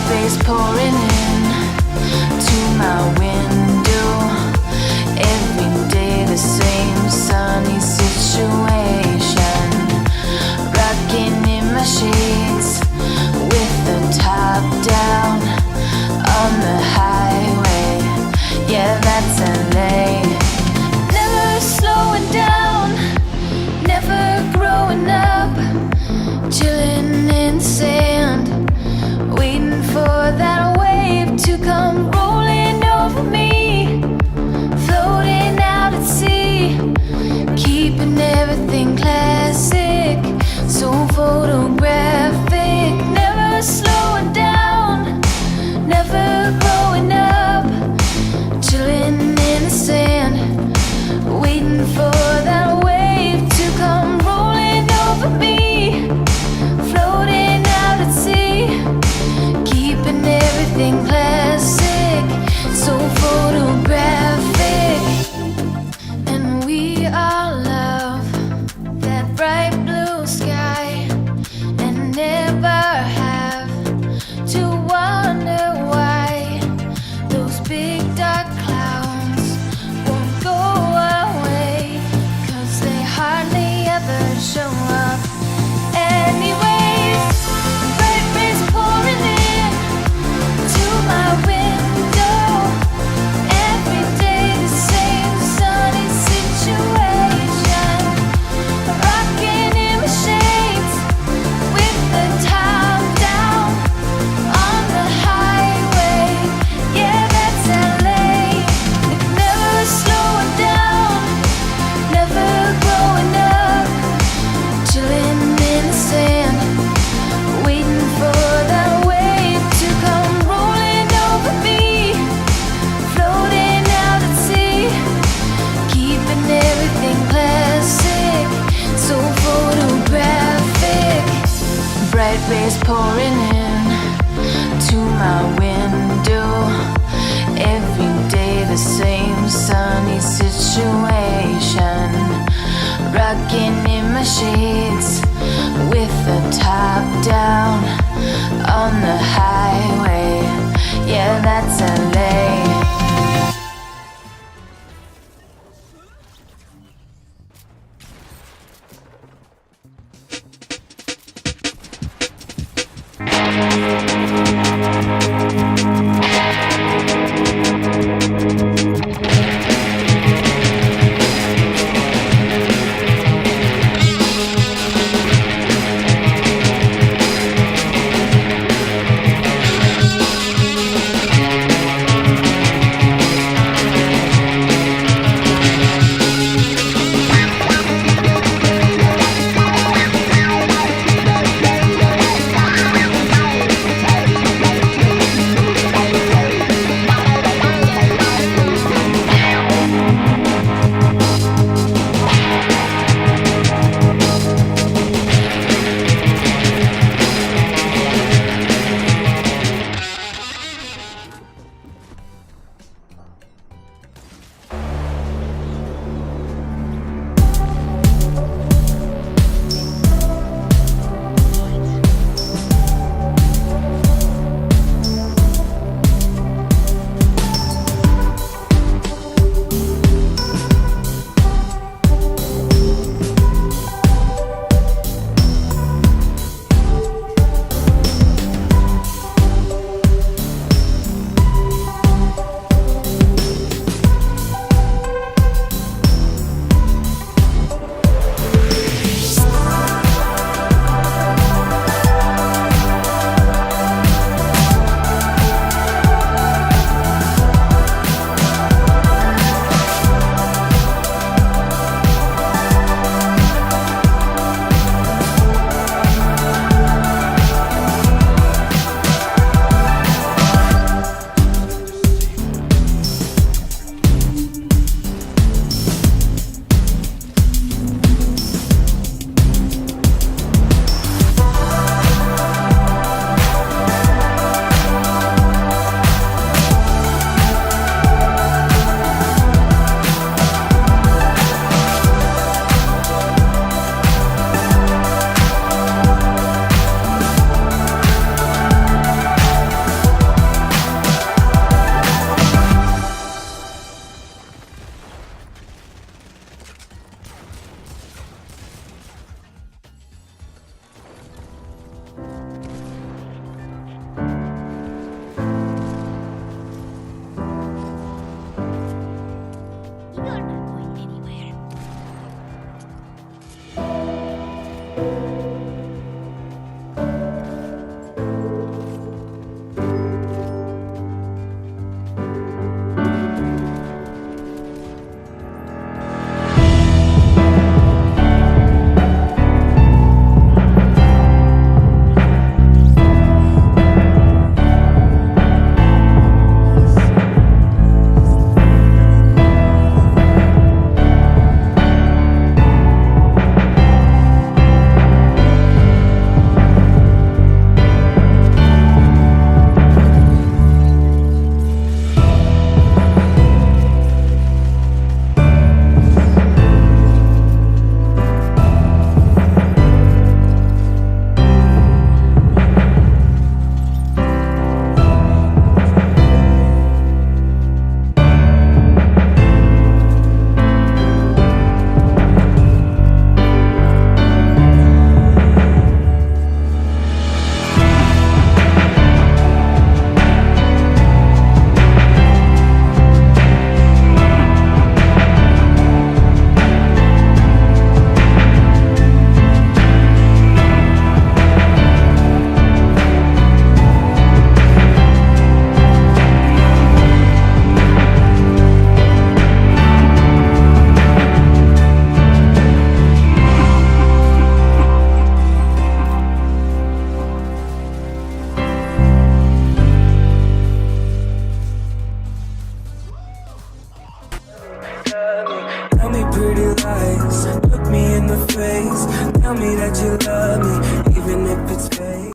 bright rays pouring in to my window. Every day the same sunny situation, rocking in my sheets with the top down on the highway. Yeah, that's LA. Never slowing down, never growing up, chilling in the sand, waiting for that wave to come rolling over me, floating out at sea, keeping everything classic, so photographic. Never slowing down, never growing up, chilling in the sand, waiting for that wave to come rolling over me, floating out at sea, keeping everything classic, so photographic. And we all love that bright blue sky and never have to wonder why those big dark clouds won't go away, 'cause they hardly ever show up. Anyways, bright rays pouring in to my window. Every day the same sunny situation, rocking in my shades with the top down on the highway. Yeah, that's LA. Never slowing down, never growing up, chilling in the sand, waiting for that wave to come rolling over me, floating out at sea, keeping everything classic, so photographic. Bright rays pouring in to my window. Every day the same sunny situation, rocking in my sheets with the top down on the highway. Yeah, that's LA.